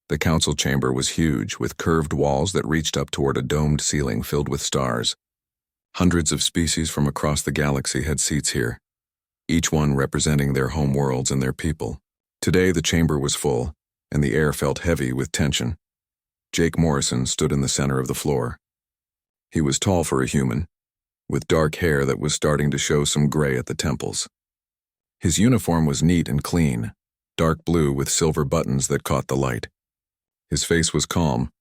The council chamber was huge, with curved walls that reached up toward a domed ceiling filled with stars. Hundreds of species from across the galaxy had seats here, each one representing their home worlds and their people. Today the chamber was full, and the air felt heavy with tension. Jake Morrison stood in the center of the floor. He was tall for a human, with dark hair that was starting to show some gray at the temples. His uniform was neat and clean, dark blue with silver buttons that caught the light. His face was calm,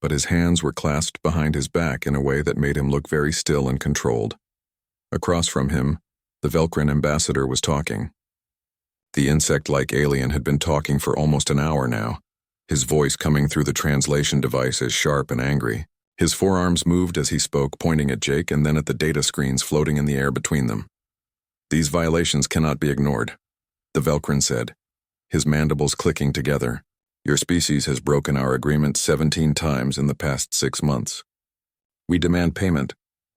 but his hands were clasped behind his back in a way that made him look very still and controlled. Across from him, the Velcrin ambassador was talking. The insect-like alien had been talking for almost an hour now, his voice coming through the translation device as sharp and angry. His forearms moved as he spoke, pointing at Jake and then at the data screens floating in the air between them. "These violations cannot be ignored," the Velcrin said, his mandibles clicking together. "Your species has broken our agreement 17 times in the past 6 months. We demand payment,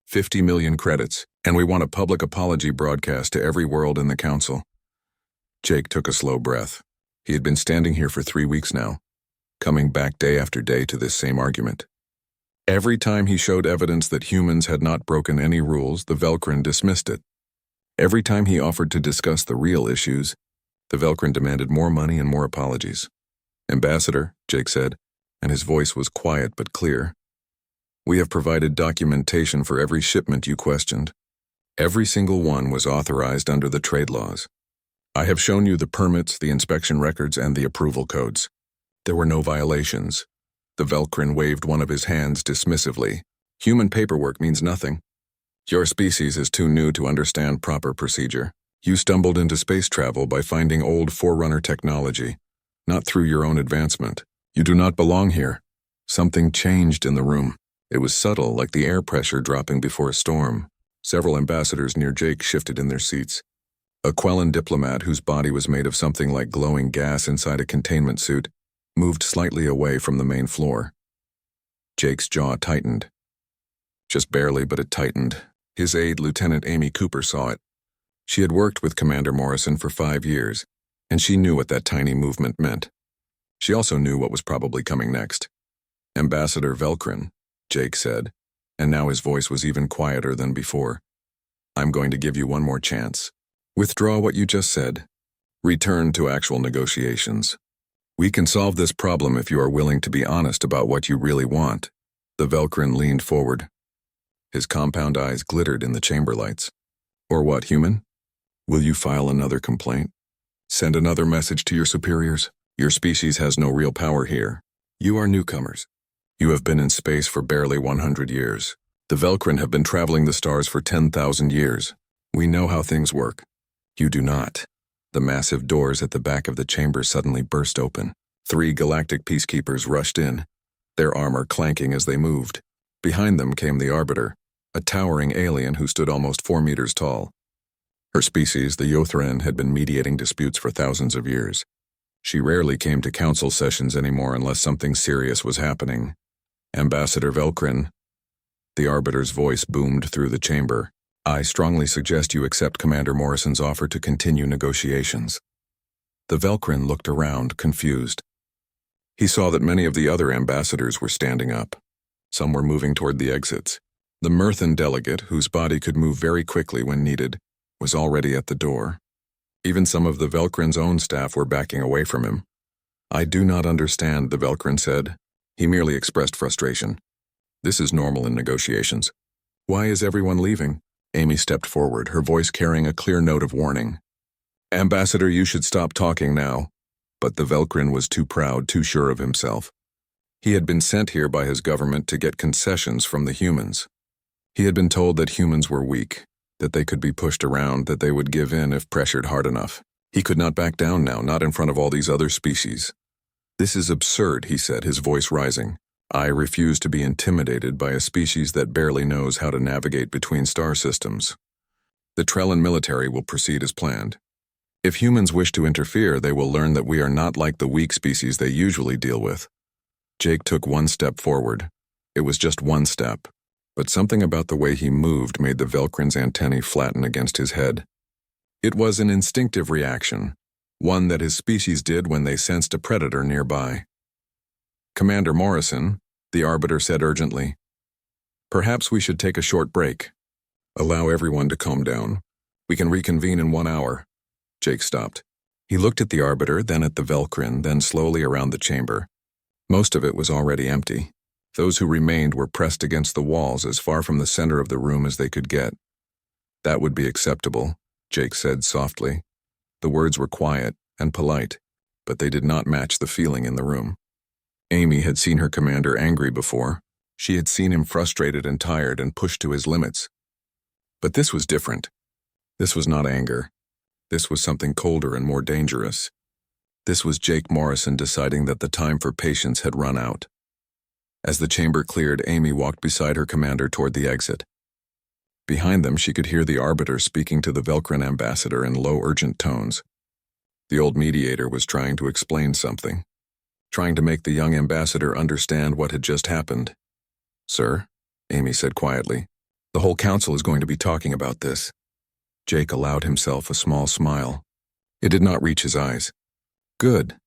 50 million credits, and we want a public apology broadcast to every world in the council." Jake took a slow breath. He had been standing here for 3 weeks now, coming back day after day to this same argument. Every time he showed evidence that humans had not broken any rules, the Velcrin dismissed it. Every time he offered to discuss the real issues, the Velcrin demanded more money and more apologies. "Ambassador," Jake said, and his voice was quiet but clear, "we have provided documentation for every shipment you questioned. Every single one was authorized under the trade laws. I have shown you the permits, the inspection records, and the approval codes. There were no violations." The Velcrin waved one of his hands dismissively. "Human paperwork means nothing. Your species is too new to understand proper procedure. You stumbled into space travel by finding old Forerunner technology, not through your own advancement. You do not belong here." Something changed in the room. It was subtle, like the air pressure dropping before a storm. Several ambassadors near Jake shifted in their seats. A Quellan diplomat whose body was made of something like glowing gas inside a containment suit moved slightly away from the main floor. Jake's jaw tightened. Just barely, but it tightened. His aide, Lieutenant Amy Cooper, saw it. She had worked with Commander Morrison for 5 years, and she knew what that tiny movement meant. She also knew what was probably coming next. "Ambassador Velcrin," Jake said, and now his voice was even quieter than before. "I'm going to give you one more chance. Withdraw what you just said. Return to actual negotiations. We can solve this problem if you are willing to be honest about what you really want." The Velcrin leaned forward. His compound eyes glittered in the chamber lights. "Or what, human? Will you file another complaint? Send another message to your superiors? Your species has no real power here. You are newcomers. You have been in space for barely 100 years. The Velcrin have been traveling the stars for 10,000 years. We know how things work. You do not." The massive doors at the back of the chamber suddenly burst open. 3 galactic peacekeepers rushed in, their armor clanking as they moved. Behind them came the Arbiter, a towering alien who stood almost 4 meters tall. Her species, the Yothran, had been mediating disputes for thousands of years. She rarely came to council sessions anymore unless something serious was happening. "Ambassador Velcrin," the Arbiter's voice boomed through the chamber, "I strongly suggest you accept Commander Morrison's offer to continue negotiations." The Velcrin looked around, confused. He saw that many of the other ambassadors were standing up. Some were moving toward the exits. The Myrthan delegate, whose body could move very quickly when needed, was already at the door. Even some of the Velcrin's own staff were backing away from him. "I do not understand," the Velcrin said. He merely expressed frustration. "This is normal in negotiations. Why is everyone leaving?" Amy stepped forward, her voice carrying a clear note of warning. "Ambassador, you should stop talking now." But the Velcrin was too proud, too sure of himself. He had been sent here by his government to get concessions from the humans. He had been told that humans were weak, that they could be pushed around, that they would give in if pressured hard enough. He could not back down now, not in front of all these other species. "This is absurd," he said, his voice rising. "I refuse to be intimidated by a species that barely knows how to navigate between star systems. The Trellan military will proceed as planned. If humans wish to interfere, they will learn that we are not like the weak species they usually deal with." Jake took one step forward. It was just one step, but something about the way he moved made the Velcrin's antennae flatten against his head. It was an instinctive reaction, one that his species did when they sensed a predator nearby. Commander Morrison, the Arbiter said urgently. Perhaps we should take a short break. Allow everyone to calm down. We can reconvene in 1 hour. Jake stopped. He looked at the Arbiter, then at the Velcrin, then slowly around the chamber. Most of it was already empty. Those who remained were pressed against the walls as far from the center of the room as they could get. That would be acceptable, Jake said softly. The words were quiet and polite, but they did not match the feeling in the room. Amy had seen her commander angry before. She had seen him frustrated and tired and pushed to his limits. But this was different. This was not anger. This was something colder and more dangerous. This was Jake Morrison deciding that the time for patience had run out. As the chamber cleared, Amy walked beside her commander toward the exit. Behind them, she could hear the Arbiter speaking to the Velcrin ambassador in low, urgent tones. The old mediator was trying to explain something, trying to make the young ambassador understand what had just happened. Sir, Amy said quietly, the whole council is going to be talking about this. Jake allowed himself a small smile. It did not reach his eyes. Good.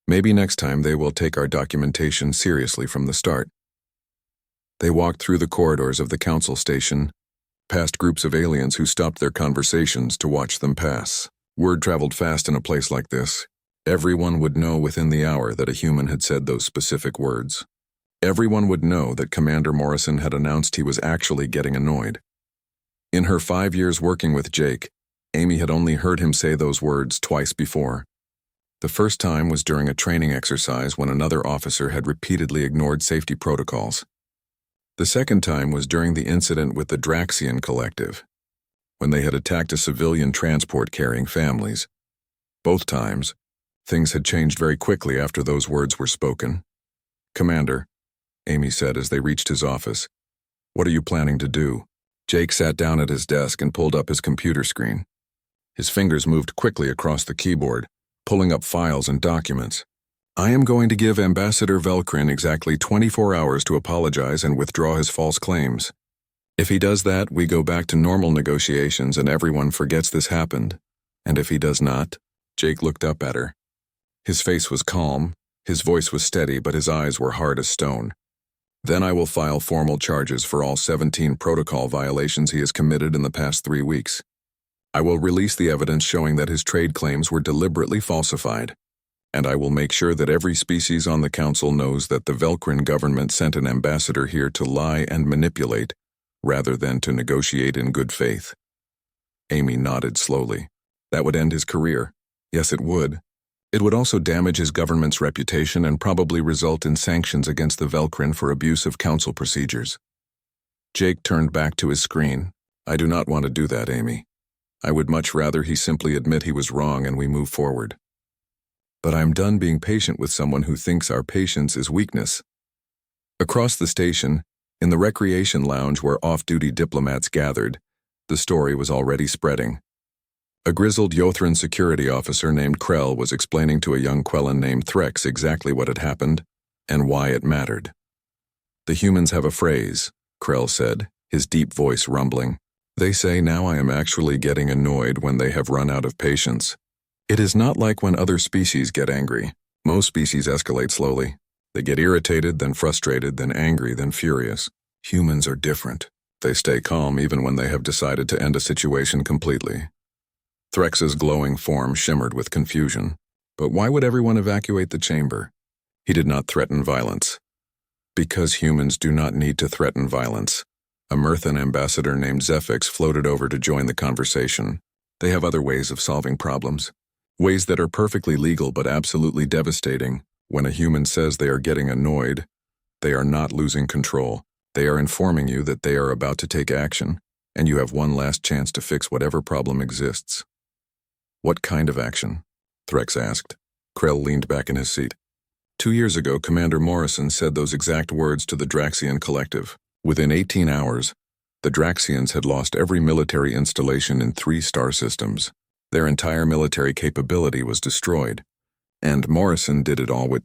Maybe next time they will take our documentation seriously from the start. They walked through the corridors of the council station, past groups of aliens who stopped their conversations to watch them pass. Word traveled fast in a place like this. Everyone would know within the hour that a human had said those specific words. Everyone would know that Commander Morrison had announced he was actually getting annoyed. In her 5 years working with Jake, Amy had only heard him say those words twice before. The first time was during a training exercise when another officer had repeatedly ignored safety protocols. The second time was during the incident with the Draxian Collective, when they had attacked a civilian transport carrying families. Both times, things had changed very quickly after those words were spoken. Commander, Amy said as they reached his office, what are you planning to do? Jake sat down at his desk and pulled up his computer screen. His fingers moved quickly across the keyboard, pulling up files and documents. I am going to give Ambassador Velcrin exactly 24 hours to apologize and withdraw his false claims. If he does that, we go back to normal negotiations and everyone forgets this happened. And if he does not, Jake looked up at her. His face was calm, his voice was steady, but his eyes were hard as stone. Then I will file formal charges for all 17 protocol violations he has committed in the past 3 weeks. I will release the evidence showing that his trade claims were deliberately falsified, and I will make sure that every species on the council knows that the Velcrin government sent an ambassador here to lie and manipulate, rather than to negotiate in good faith. Amy nodded slowly. That would end his career. Yes, it would. It would also damage his government's reputation and probably result in sanctions against the Velcrin for abuse of council procedures. Jake turned back to his screen. I do not want to do that, Amy. I would much rather he simply admit he was wrong and we move forward. But I'm done being patient with someone who thinks our patience is weakness. Across the station, in the recreation lounge where off-duty diplomats gathered, the story was already spreading. A grizzled Yothran security officer named Krell was explaining to a young Quellan named Threx exactly what had happened and why it mattered. The humans have a phrase, Krell said, his deep voice rumbling. They say now I am actually getting annoyed when they have run out of patience. It is not like when other species get angry. Most species escalate slowly. They get irritated, then frustrated, then angry, then furious. Humans are different. They stay calm even when they have decided to end a situation completely. Threx's glowing form shimmered with confusion. But why would everyone evacuate the chamber? He did not threaten violence. Because humans do not need to threaten violence. A Myrthan ambassador named Zephix floated over to join the conversation. They have other ways of solving problems. Ways that are perfectly legal but absolutely devastating. When a human says they are getting annoyed, they are not losing control. They are informing you that they are about to take action, and you have one last chance to fix whatever problem exists. What kind of action? Threx asked. Krell leaned back in his seat. 2 years ago, Commander Morrison said those exact words to the Draxian Collective. Within 18 hours, the Draxians had lost every military installation in 3 star systems. Their entire military capability was destroyed, and Morrison did it all with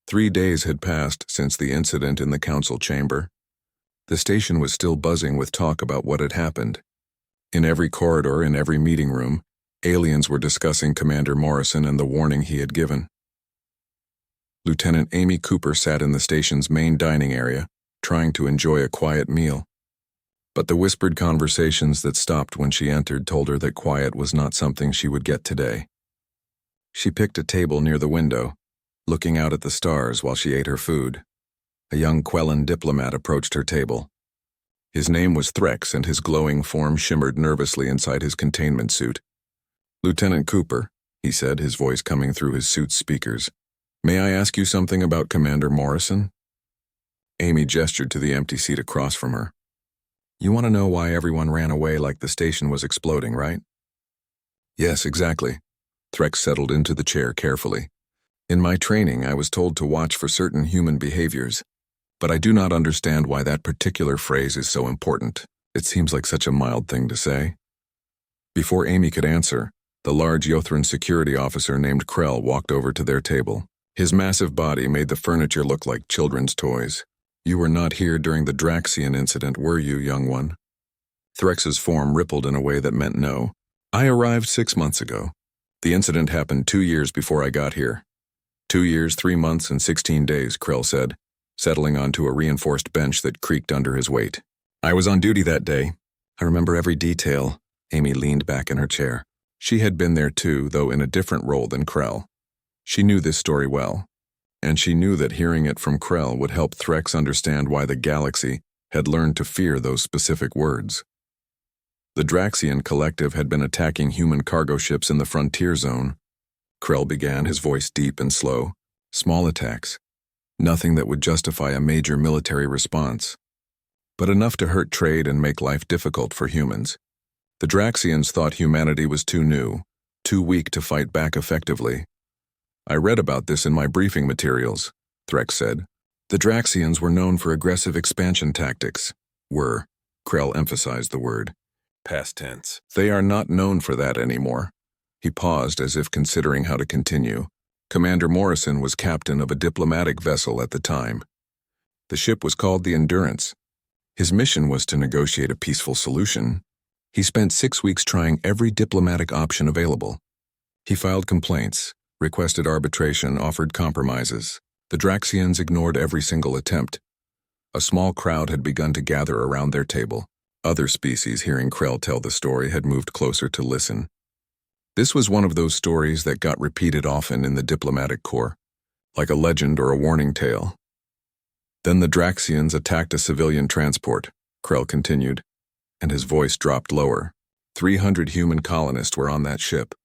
3 days had passed since the incident in the council chamber. The station was still buzzing with talk about what had happened. In every corridor, in every meeting room, aliens were discussing Commander Morrison and the warning he had given. Lieutenant Amy Cooper sat in the station's main dining area, trying to enjoy a quiet meal. But the whispered conversations that stopped when she entered told her that quiet was not something she would get today. She picked a table near the window, looking out at the stars while she ate her food. A young Quellan diplomat approached her table. His name was Threx, and his glowing form shimmered nervously inside his containment suit. "Lieutenant Cooper," he said, his voice coming through his suit's speakers. "May I ask you something about Commander Morrison?" Amy gestured to the empty seat across from her. "You want to know why everyone ran away like the station was exploding, right?" "Yes, exactly." Threx settled into the chair carefully. "In my training, I was told to watch for certain human behaviors, but I do not understand why that particular phrase is so important. It seems like such a mild thing to say." Before Amy could answer, the large Yothran security officer named Krell walked over to their table. His massive body made the furniture look like children's toys. "You were not here during the Draxian incident, were you, young one?" Threx's form rippled in a way that meant no. "I arrived 6 months ago. The incident happened 2 years before I got here." 2 years, 3 months, and 16 days, Krell said, settling onto a reinforced bench that creaked under his weight. "I was on duty that day. I remember every detail." Amy leaned back in her chair. She had been there too, though in a different role than Krell. She knew this story well, and she knew that hearing it from Krell would help Threx understand why the galaxy had learned to fear those specific words. The Draxian collective had been attacking human cargo ships in the frontier zone. Krell began, his voice deep and slow. Small attacks. Nothing that would justify a major military response, but enough to hurt trade and make life difficult for humans. The Draxians thought humanity was too new, too weak to fight back effectively. "I read about this in my briefing materials," Threx said. "The Draxians were known for aggressive expansion tactics." Were. Krell emphasized the word. Past tense. "They are not known for that anymore." He paused as if considering how to continue. Commander Morrison was captain of a diplomatic vessel at the time. The ship was called the Endurance. His mission was to negotiate a peaceful solution. He spent 6 weeks trying every diplomatic option available. He filed complaints, requested arbitration, offered compromises. The Draxians ignored every single attempt. A small crowd had begun to gather around their table. Other species, hearing Krell tell the story, had moved closer to listen. This was one of those stories that got repeated often in the diplomatic corps, like a legend or a warning tale. "Then the Draxians attacked a civilian transport," Krell continued, and his voice dropped lower. 300 human colonists were on that ship,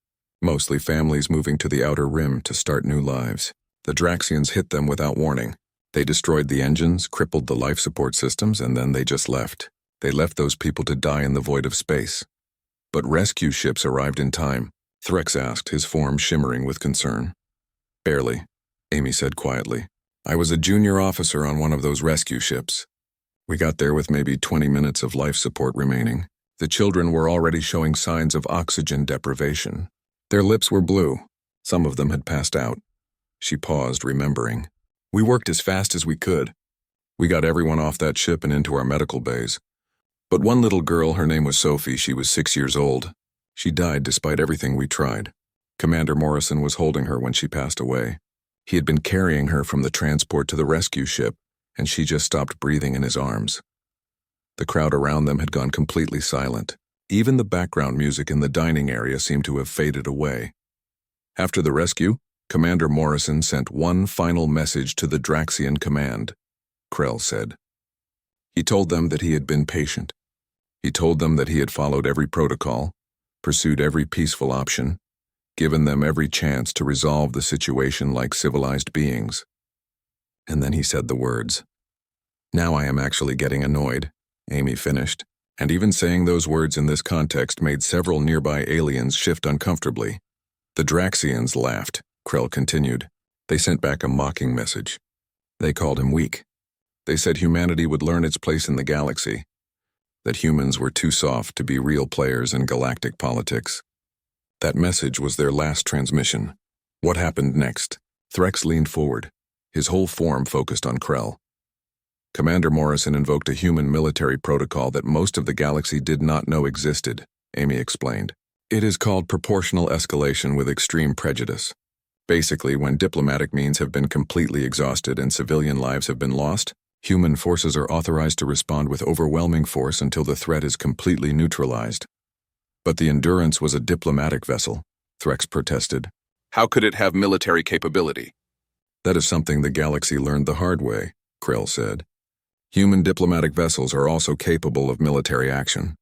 mostly families moving to the outer rim to start new lives. The Draxians hit them without warning. They destroyed the engines, crippled the life support systems, and then they just left. They left those people to die in the void of space. But rescue ships arrived in time, Threx asked, his form shimmering with concern. "Barely," Amy said quietly. "I was a junior officer on one of those rescue ships. We got there with maybe 20 minutes of life support remaining. The children were already showing signs of oxygen deprivation. Their lips were blue. Some of them had passed out." She paused, remembering. "We worked as fast as we could. We got everyone off that ship and into our medical bays. But one little girl, her name was Sophie, she was 6 years old. She died despite everything we tried. Commander Morrison was holding her when she passed away. He had been carrying her from the transport to the rescue ship, and she just stopped breathing in his arms." The crowd around them had gone completely silent. Even the background music in the dining area seemed to have faded away. After the rescue, Commander Morrison sent one final message to the Draxian command, Krell said. He told them that he had been patient. He told them that he had followed every protocol, pursued every peaceful option, given them every chance to resolve the situation like civilized beings. And then he said the words. "Now I am actually getting annoyed," Amy finished, and even saying those words in this context made several nearby aliens shift uncomfortably. "The Draxians laughed," Krell continued. "They sent back a mocking message. They called him weak. They said humanity would learn its place in the galaxy, that humans were too soft to be real players in galactic politics. That message was their last transmission." What happened next? Threx leaned forward, his whole form focused on Krell. Commander Morrison invoked a human military protocol that most of the galaxy did not know existed, Amy explained. "It is called proportional escalation with extreme prejudice. Basically, when diplomatic means have been completely exhausted and civilian lives have been lost, human forces are authorized to respond with overwhelming force until the threat is completely neutralized. But the Endurance was a diplomatic vessel, Threx protested. How could it have military capability? That is something the galaxy learned the hard way, Krell said. Human diplomatic vessels are also capable of military action.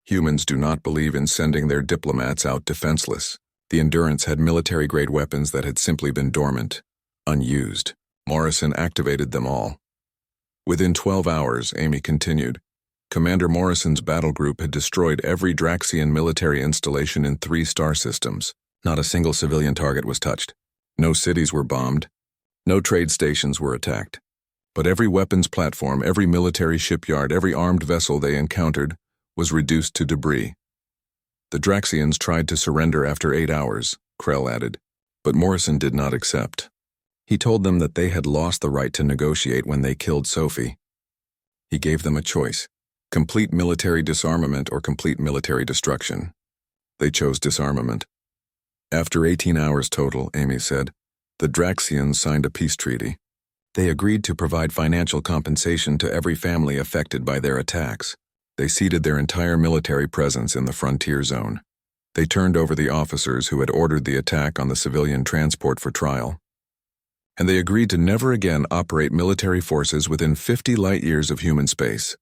Humans do not believe in sending their diplomats out defenseless. The Endurance had military-grade weapons that had simply been dormant, unused. Morrison activated them all. Within 12 hours, Amy continued, Commander Morrison's battle group had destroyed every Draxian military installation in 3 star systems. Not a single civilian target was touched. No cities were bombed. No trade stations were attacked. But every weapons platform, every military shipyard, every armed vessel they encountered was reduced to debris. The Draxians tried to surrender after 8 hours, Krell added, but Morrison did not accept. He told them that they had lost the right to negotiate when they killed Sophie. He gave them a choice, complete military disarmament or complete military destruction. They chose disarmament. After 18 hours total, Amy said, the Draxians signed a peace treaty. They agreed to provide financial compensation to every family affected by their attacks. They ceded their entire military presence in the frontier zone. They turned over the officers who had ordered the attack on the civilian transport for trial. And they agreed to never again operate military forces within 50 light-years of human space.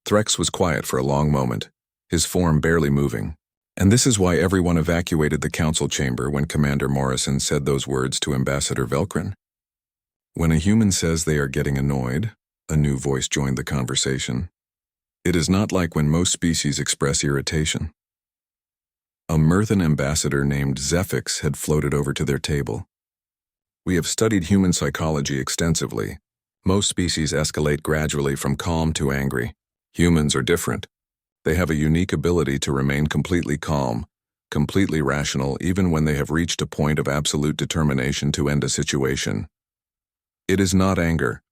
Threx was quiet for a long moment, his form barely moving. And this is why everyone evacuated the council chamber when Commander Morrison said those words to Ambassador Velkrin. When a human says they are getting annoyed, a new voice joined the conversation. It is not like when most species express irritation. A Myrthan ambassador named Zephix had floated over to their table. We have studied human psychology extensively. Most species escalate gradually from calm to angry. Humans are different. They have a unique ability to remain completely calm, completely rational, even when they have reached a point of absolute determination to end a situation. It is not anger,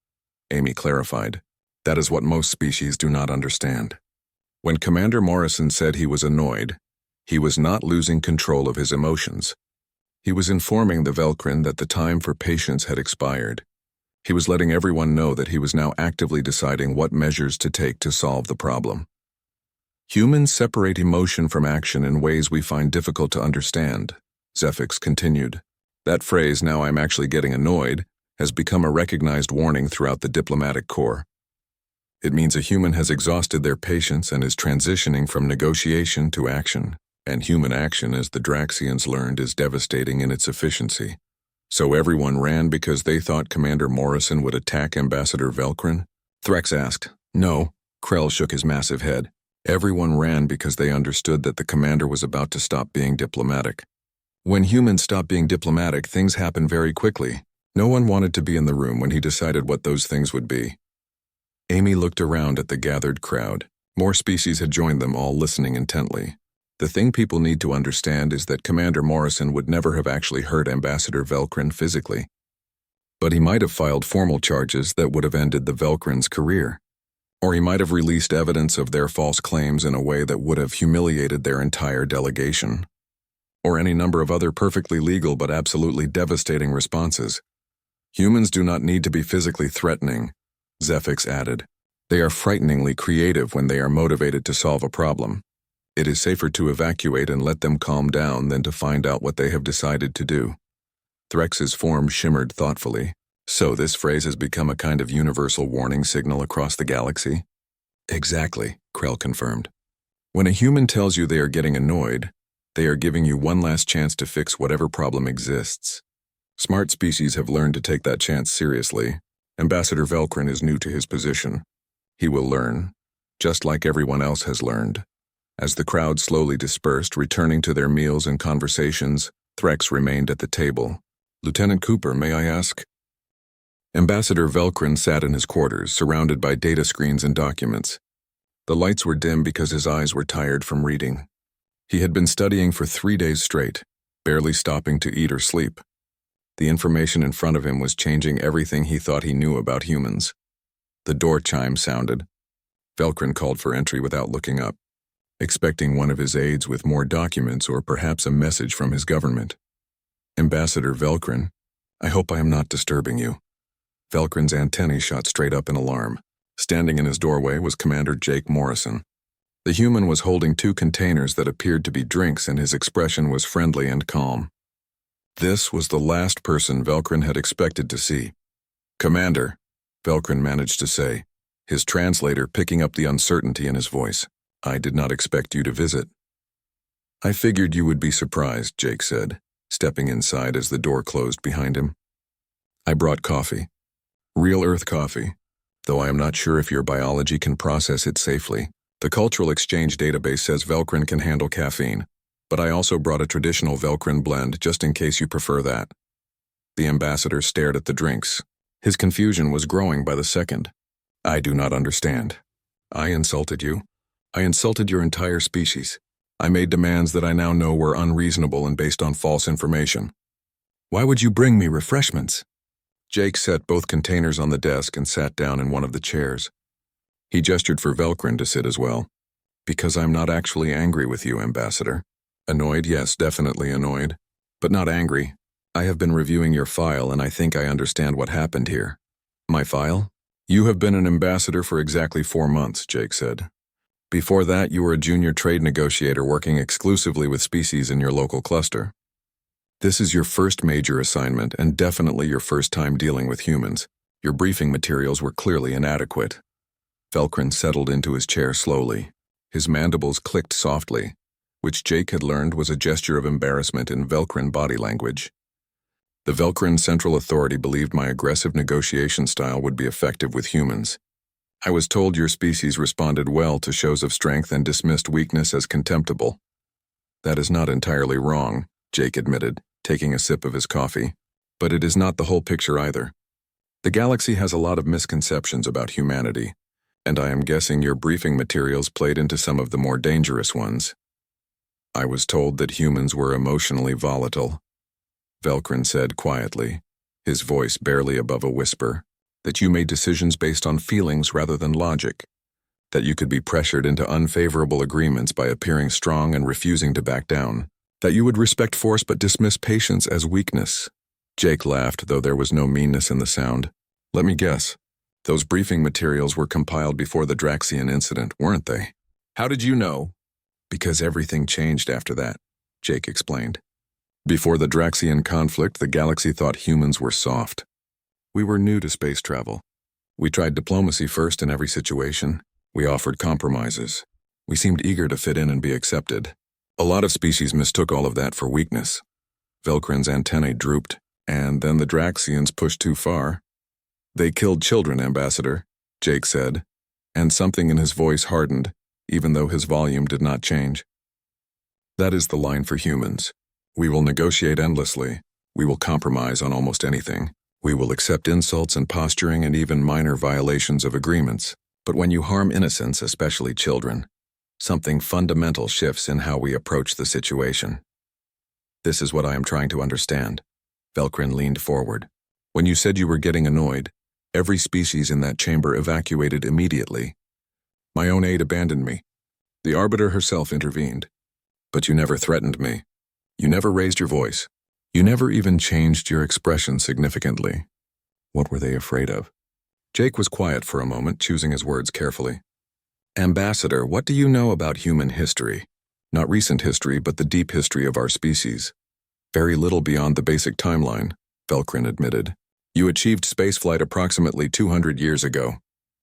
Amy clarified. That is what most species do not understand. When Commander Morrison said he was annoyed, he was not losing control of his emotions. He was informing the Velkrin that the time for patience had expired. He was letting everyone know that he was now actively deciding what measures to take to solve the problem. Humans separate emotion from action in ways we find difficult to understand, Zephix continued. That phrase, now I'm actually getting annoyed, has become a recognized warning throughout the diplomatic corps. It means a human has exhausted their patience and is transitioning from negotiation to action, and human action, as the Draxians learned, is devastating in its efficiency. So everyone ran because they thought Commander Morrison would attack Ambassador Velkrin? Threx asked. No, Krell shook his massive head. Everyone ran because they understood that the commander was about to stop being diplomatic. When humans stop being diplomatic, things happen very quickly. No one wanted to be in the room when he decided what those things would be. Amy looked around at the gathered crowd. More species had joined them, all listening intently. The thing people need to understand is that Commander Morrison would never have actually hurt Ambassador Velkrin physically. But he might have filed formal charges that would have ended the Velkrin's career. Or he might have released evidence of their false claims in a way that would have humiliated their entire delegation. Or any number of other perfectly legal but absolutely devastating responses. Humans do not need to be physically threatening, Zephix added. They are frighteningly creative when they are motivated to solve a problem. It is safer to evacuate and let them calm down than to find out what they have decided to do. Threx's form shimmered thoughtfully. So this phrase has become a kind of universal warning signal across the galaxy? Exactly, Krell confirmed. When a human tells you they are getting annoyed, they are giving you one last chance to fix whatever problem exists. Smart species have learned to take that chance seriously. Ambassador Velkrin is new to his position. He will learn, just like everyone else has learned. As the crowd slowly dispersed, returning to their meals and conversations, Threx remained at the table. Lieutenant Cooper, may I ask? Ambassador Velkrin sat in his quarters, surrounded by data screens and documents. The lights were dim because his eyes were tired from reading. He had been studying for 3 days straight, barely stopping to eat or sleep. The information in front of him was changing everything he thought he knew about humans. The door chime sounded. Velkrin called for entry without looking up, expecting one of his aides with more documents or perhaps a message from his government. Ambassador Velcrin, I hope I am not disturbing you. Velcrin's antennae shot straight up in alarm. Standing in his doorway was Commander Jake Morrison. The human was holding 2 containers that appeared to be drinks, and his expression was friendly and calm. This was the last person Velcrin had expected to see. "Commander," Velcrin managed to say, his translator picking up the uncertainty in his voice. "I did not expect you to visit." "I figured you would be surprised," Jake said, stepping inside as the door closed behind him. "I brought coffee. Real Earth coffee, though I am not sure if your biology can process it safely. The Cultural Exchange database says Velcrin can handle caffeine, but I also brought a traditional Velcrin blend just in case you prefer that." The ambassador stared at the drinks. His confusion was growing by the second. "I do not understand. I insulted you. I insulted your entire species. I made demands that I now know were unreasonable and based on false information. Why would you bring me refreshments?" Jake set both containers on the desk and sat down in one of the chairs. He gestured for Velcrin to sit as well. "Because I'm not actually angry with you, Ambassador. Annoyed, yes, definitely annoyed. But not angry. I have been reviewing your file and I think I understand what happened here." "My file?" "You have been an ambassador for exactly 4 months," Jake said. "Before that, you were a junior trade negotiator working exclusively with species in your local cluster. This is your first major assignment and definitely your first time dealing with humans. Your briefing materials were clearly inadequate." Velcrin settled into his chair slowly. His mandibles clicked softly, which Jake had learned was a gesture of embarrassment in Velcrin body language. The Velcrin Central Authority believed my aggressive negotiation style would be effective with humans. "I was told your species responded well to shows of strength and dismissed weakness as contemptible." "That is not entirely wrong," Jake admitted, taking a sip of his coffee. "But it is not the whole picture either. The galaxy has a lot of misconceptions about humanity, and I am guessing your briefing materials played into some of the more dangerous ones." "I was told that humans were emotionally volatile," Velcrin said quietly, his voice barely above a whisper. "That you made decisions based on feelings rather than logic. That you could be pressured into unfavorable agreements by appearing strong and refusing to back down. That you would respect force but dismiss patience as weakness." Jake laughed, though there was no meanness in the sound. "Let me guess. Those briefing materials were compiled before the Draxian incident, weren't they?" "How did you know?" "Because everything changed after that," Jake explained. "Before the Draxian conflict, the galaxy thought humans were soft. We were new to space travel. We tried diplomacy first in every situation. We offered compromises. We seemed eager to fit in and be accepted. A lot of species mistook all of that for weakness." Velcrin's antennae drooped, and then the Draxians pushed too far. "They killed children, Ambassador," Jake said, and something in his voice hardened, even though his volume did not change. "That is the line for humans. We will negotiate endlessly. We will compromise on almost anything. We will accept insults and posturing and even minor violations of agreements. But when you harm innocents, especially children, something fundamental shifts in how we approach the situation. This is what I am trying to understand." Velcrin leaned forward. "When you said you were getting annoyed, every species in that chamber evacuated immediately. My own aide abandoned me. The Arbiter herself intervened. But you never threatened me. You never raised your voice. You never even changed your expression significantly. What were they afraid of?" Jake was quiet for a moment, choosing his words carefully. "Ambassador, what do you know about human history? Not recent history, but the deep history of our species." "Very little beyond the basic timeline," Velcrin admitted. "You achieved spaceflight approximately 200 years ago.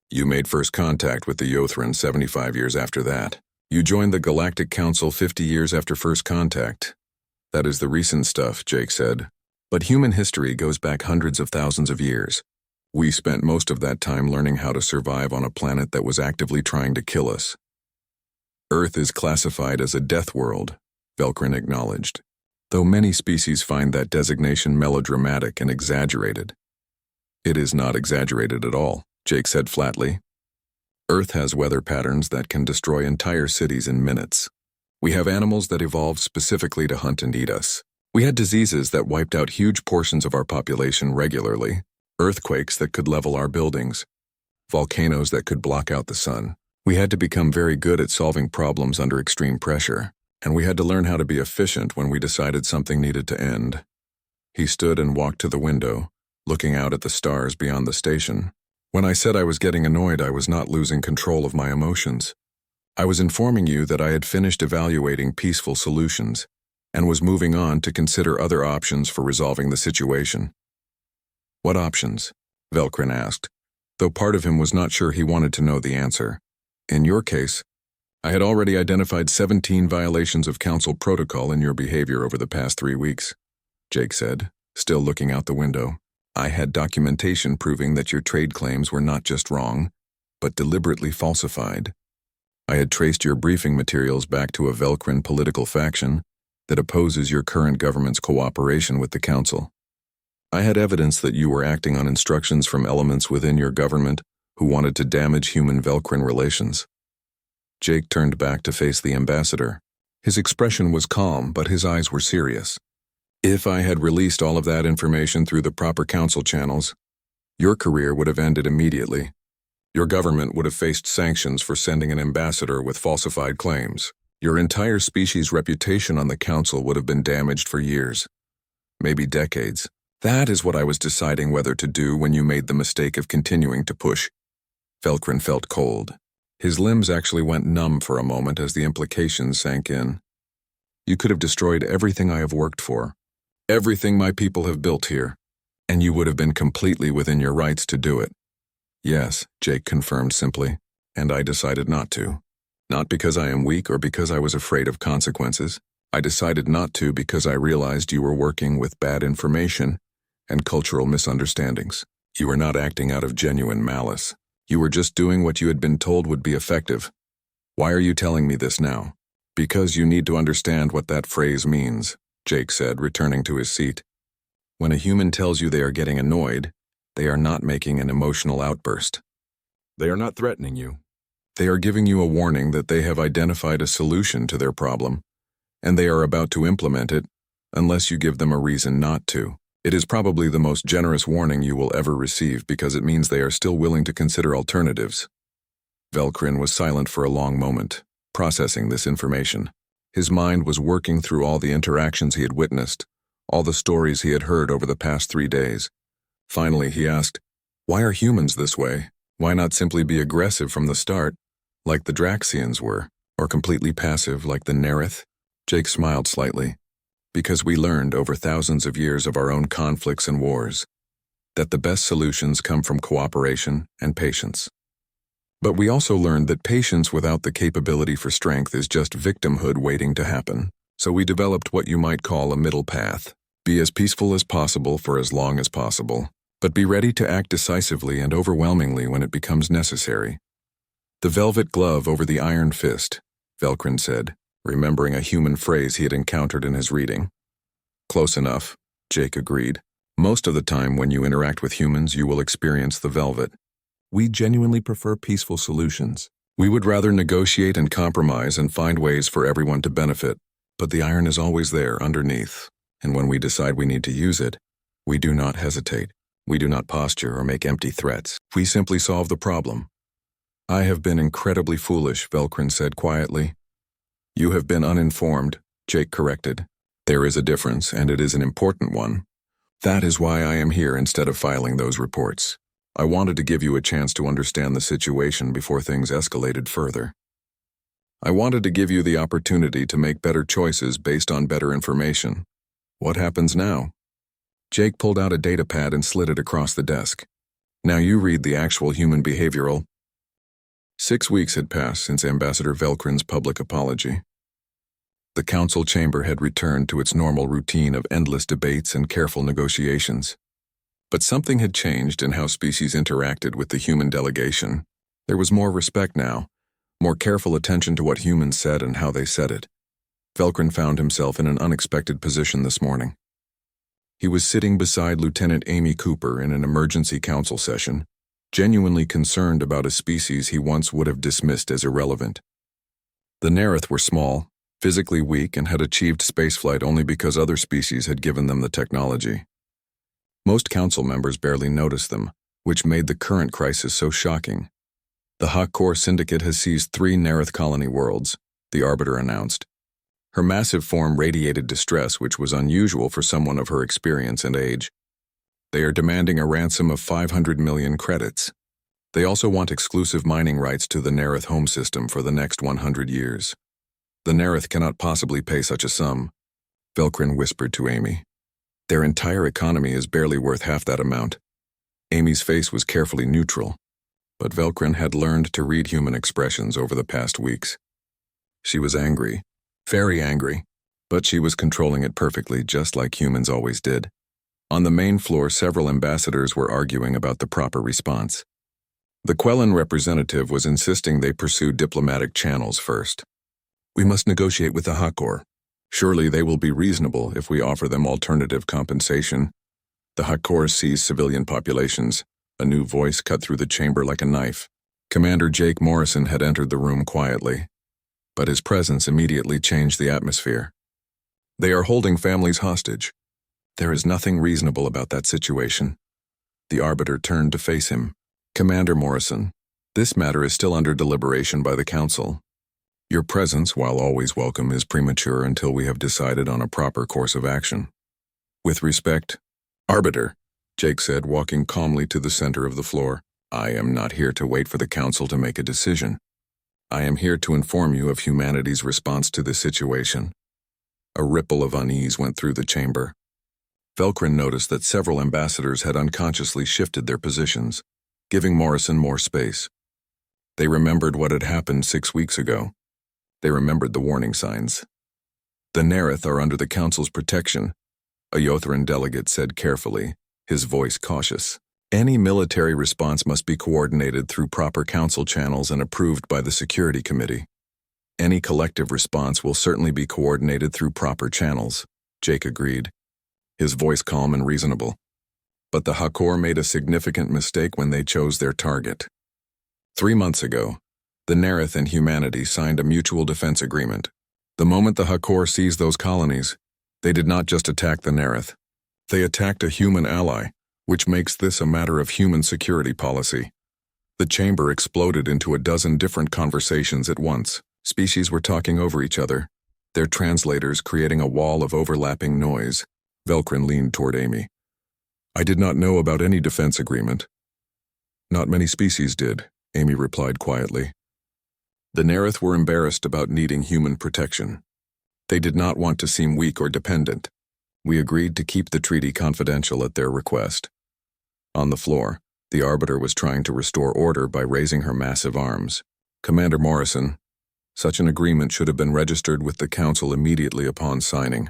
You made first contact with the Yothran 75 years after that. You joined the Galactic Council 50 years after first contact. That is the recent stuff," Jake said. "But human history goes back hundreds of thousands of years. We spent most of that time learning how to survive on a planet that was actively trying to kill us." "Earth is classified as a death world," Velcrin acknowledged, though many species find that designation melodramatic and exaggerated. "It is not exaggerated at all," Jake said flatly. "Earth has weather patterns that can destroy entire cities in minutes. We have animals that evolved specifically to hunt and eat us. We had diseases that wiped out huge portions of our population regularly, earthquakes that could level our buildings, volcanoes that could block out the sun. We had to become very good at solving problems under extreme pressure, and we had to learn how to be efficient when we decided something needed to end. He stood and walked to the window, looking out at the stars beyond the station. When I said I was getting annoyed, I was not losing control of my emotions. I was informing you that I had finished evaluating peaceful solutions and was moving on to consider other options for resolving the situation. What options? Velcrin asked, though part of him was not sure he wanted to know the answer. In your case, I had already identified 17 violations of Council protocol in your behavior over the past 3 weeks, Jake said, still looking out the window. I had documentation proving that your trade claims were not just wrong, but deliberately falsified. I had traced your briefing materials back to a Velcrin political faction that opposes your current government's cooperation with the Council. I had evidence that you were acting on instructions from elements within your government who wanted to damage human-Velcrin relations. Jake turned back to face the ambassador. His expression was calm, but his eyes were serious. If I had released all of that information through the proper council channels, your career would have ended immediately. Your government would have faced sanctions for sending an ambassador with falsified claims. Your entire species' reputation on the council would have been damaged for years, maybe decades. That is what I was deciding whether to do when you made the mistake of continuing to push. Velcrin felt cold. His limbs actually went numb for a moment as the implications sank in. You could have destroyed everything I have worked for, everything my people have built here, and you would have been completely within your rights to do it. Yes, Jake confirmed simply, and I decided not to. Not because I am weak or because I was afraid of consequences. I decided not to because I realized you were working with bad information and cultural misunderstandings. You were not acting out of genuine malice. You were just doing what you had been told would be effective. Why are you telling me this now? Because you need to understand what that phrase means, Jake said, returning to his seat. When a human tells you they are getting annoyed, they are not making an emotional outburst. They are not threatening you. They are giving you a warning that they have identified a solution to their problem, and they are about to implement it unless you give them a reason not to. It is probably the most generous warning you will ever receive because it means they are still willing to consider alternatives. Velcrin was silent for a long moment, processing this information. His mind was working through all the interactions he had witnessed, all the stories he had heard over the past 3 days. Finally, he asked, "Why are humans this way? Why not simply be aggressive from the start, like the Draxians were, or completely passive like the Nerith?" Jake smiled slightly. Because we learned over thousands of years of our own conflicts and wars that the best solutions come from cooperation and patience. But we also learned that patience without the capability for strength is just victimhood waiting to happen. So we developed what you might call a middle path. Be as peaceful as possible for as long as possible, but be ready to act decisively and overwhelmingly when it becomes necessary. The velvet glove over the iron fist, Velcrin said, remembering a human phrase he had encountered in his reading. Close enough, Jake agreed. Most of the time when you interact with humans, you will experience the velvet. We genuinely prefer peaceful solutions. We would rather negotiate and compromise and find ways for everyone to benefit, but the iron is always there underneath, and when we decide we need to use it, we do not hesitate. We do not posture or make empty threats. We simply solve the problem. I have been incredibly foolish, Velcrin said quietly. You have been uninformed, Jake corrected. There is a difference, and it is an important one. That is why I am here instead of filing those reports. I wanted to give you a chance to understand the situation before things escalated further. I wanted to give you the opportunity to make better choices based on better information. What happens now? Jake pulled out a data pad and slid it across the desk. Now you read the actual human behavioral. 6 weeks had passed since Ambassador Velcrin's public apology. The council chamber had returned to its normal routine of endless debates and careful negotiations. But something had changed in how species interacted with the human delegation. There was more respect now, more careful attention to what humans said and how they said it. Velcrin found himself in an unexpected position this morning. He was sitting beside Lieutenant Amy Cooper in an emergency council session, genuinely concerned about a species he once would have dismissed as irrelevant. The Nerith were small, physically weak, and had achieved spaceflight only because other species had given them the technology. Most council members barely noticed them, which made the current crisis so shocking. The Hakor Syndicate has seized 3 Nerith colony worlds, the Arbiter announced. Her massive form radiated distress, which was unusual for someone of her experience and age. They are demanding a ransom of 500 million credits. They also want exclusive mining rights to the Nerith home system for the next 100 years. The Nerith cannot possibly pay such a sum, Velkrin whispered to Amy. Their entire economy is barely worth half that amount. Amy's face was carefully neutral, but Velkrin had learned to read human expressions over the past weeks. She was angry, very angry, but she was controlling it perfectly, just like humans always did. On the main floor, several ambassadors were arguing about the proper response. The Quellan representative was insisting they pursue diplomatic channels first. We must negotiate with the Hakor. Surely they will be reasonable if we offer them alternative compensation. The Hakor seize civilian populations. A new voice cut through the chamber like a knife. Commander Jake Morrison had entered the room quietly, but his presence immediately changed the atmosphere. They are holding families hostage. There is nothing reasonable about that situation. The Arbiter turned to face him. Commander Morrison, this matter is still under deliberation by the Council. Your presence, while always welcome, is premature until we have decided on a proper course of action. With respect, Arbiter, Jake said, walking calmly to the center of the floor, I am not here to wait for the Council to make a decision. I am here to inform you of humanity's response to this situation. A ripple of unease went through the chamber. Velkrin noticed that several ambassadors had unconsciously shifted their positions, giving Morrison more space. They remembered what had happened 6 weeks ago. They remembered the warning signs. The Nerith are under the Council's protection, a Yothran delegate said carefully, his voice cautious. Any military response must be coordinated through proper Council channels and approved by the Security Committee. Any collective response will certainly be coordinated through proper channels, Jake agreed, his voice calm and reasonable. But the Hakor made a significant mistake when they chose their target. 3 months ago, the Nerith and humanity signed a mutual defense agreement. The moment the Hakor seized those colonies, they did not just attack the Nerith. They attacked a human ally, which makes this a matter of human security policy. The chamber exploded into a dozen different conversations at once. Species were talking over each other, their translators creating a wall of overlapping noise. Velkrin leaned toward Amy. I did not know about any defense agreement. Not many species did, Amy replied quietly. The Nerith were embarrassed about needing human protection. They did not want to seem weak or dependent. We agreed to keep the treaty confidential at their request. On the floor, the Arbiter was trying to restore order by raising her massive arms. Commander Morrison, such an agreement should have been registered with the Council immediately upon signing.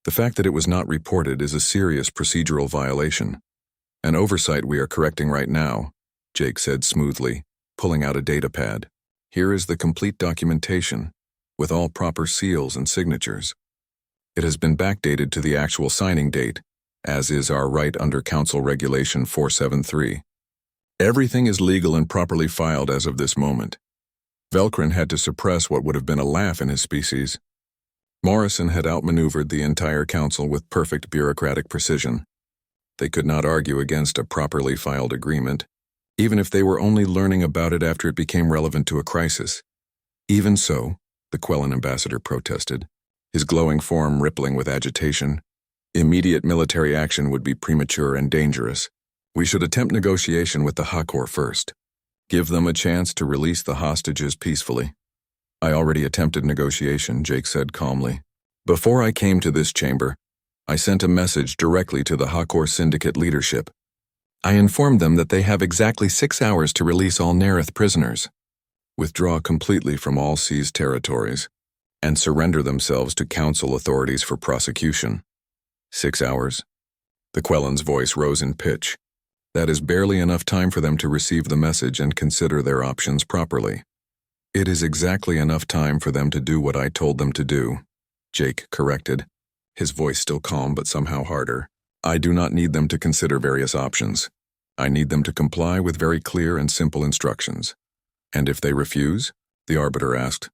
The fact that it was not reported is a serious procedural violation. An oversight we are correcting right now, Jake said smoothly, pulling out a data pad. Here is the complete documentation, with all proper seals and signatures. It has been backdated to the actual signing date, as is our right under Council Regulation 473. Everything is legal and properly filed as of this moment. Velkrin had to suppress what would have been a laugh in his species. Morrison had outmaneuvered the entire Council with perfect bureaucratic precision. They could not argue against a properly filed agreement, even if they were only learning about it after it became relevant to a crisis. Even so, the Quellan ambassador protested, his glowing form rippling with agitation. Immediate military action would be premature and dangerous. We should attempt negotiation with the Hakor first. Give them a chance to release the hostages peacefully. I already attempted negotiation, Jake said calmly. Before I came to this chamber, I sent a message directly to the Hakor Syndicate leadership. I informed them that they have exactly 6 hours to release all Nerith prisoners, withdraw completely from all seized territories, and surrender themselves to Council authorities for prosecution. 6 hours? The Quellan's voice rose in pitch. That is barely enough time for them to receive the message and consider their options properly. It is exactly enough time for them to do what I told them to do, Jake corrected, his voice still calm but somehow harder. I do not need them to consider various options. I need them to comply with very clear and simple instructions. And if they refuse? The Arbiter asked,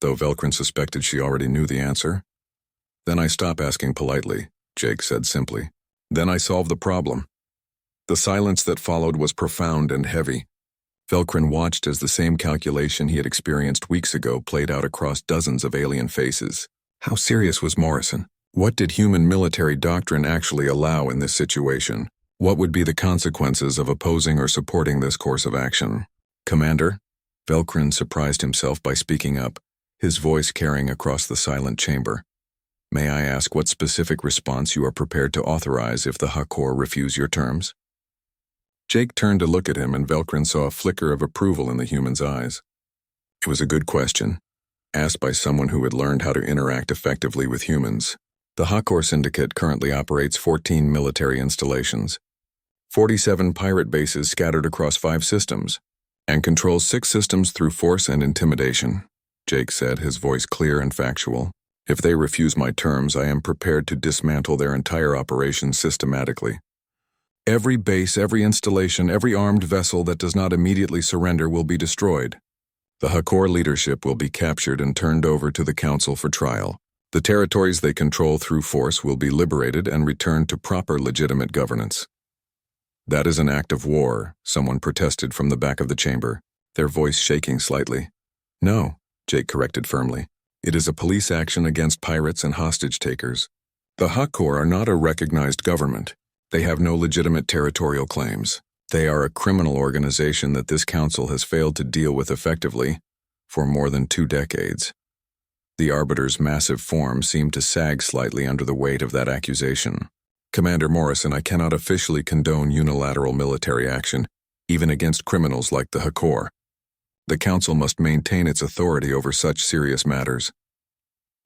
though Velkrin suspected she already knew the answer. Then I stop asking politely, Jake said simply. Then I solve the problem. The silence that followed was profound and heavy. Velkrin watched as the same calculation he had experienced weeks ago played out across dozens of alien faces. How serious was Morrison? What did human military doctrine actually allow in this situation? What would be the consequences of opposing or supporting this course of action? Commander? Velkrin surprised himself by speaking up, his voice carrying across the silent chamber. May I ask what specific response you are prepared to authorize if the Hakor refuse your terms? Jake turned to look at him, and Velkrin saw a flicker of approval in the human's eyes. It was a good question, asked by someone who had learned how to interact effectively with humans. The Hakor Syndicate currently operates 14 military installations, 47 pirate bases scattered across 5 systems, and controls 6 systems through force and intimidation, Jake said, his voice clear and factual. If they refuse my terms, I am prepared to dismantle their entire operation systematically. Every base, every installation, every armed vessel that does not immediately surrender will be destroyed. The Hakor leadership will be captured and turned over to the Council for trial. The territories they control through force will be liberated and returned to proper legitimate governance. That is an act of war, someone protested from the back of the chamber, their voice shaking slightly. No, Jake corrected firmly. It is a police action against pirates and hostage takers. The Hakor are not a recognized government. They have no legitimate territorial claims. They are a criminal organization that this council has failed to deal with effectively for more than 2 decades. The Arbiter's massive form seemed to sag slightly under the weight of that accusation. Commander Morrison, I cannot officially condone unilateral military action, even against criminals like the Hakor. The Council must maintain its authority over such serious matters.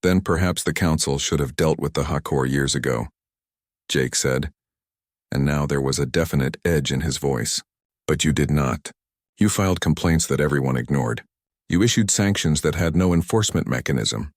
Then perhaps the Council should have dealt with the Hakor years ago, Jake said, and now there was a definite edge in his voice. But you did not. You filed complaints that everyone ignored. You issued sanctions that had no enforcement mechanism.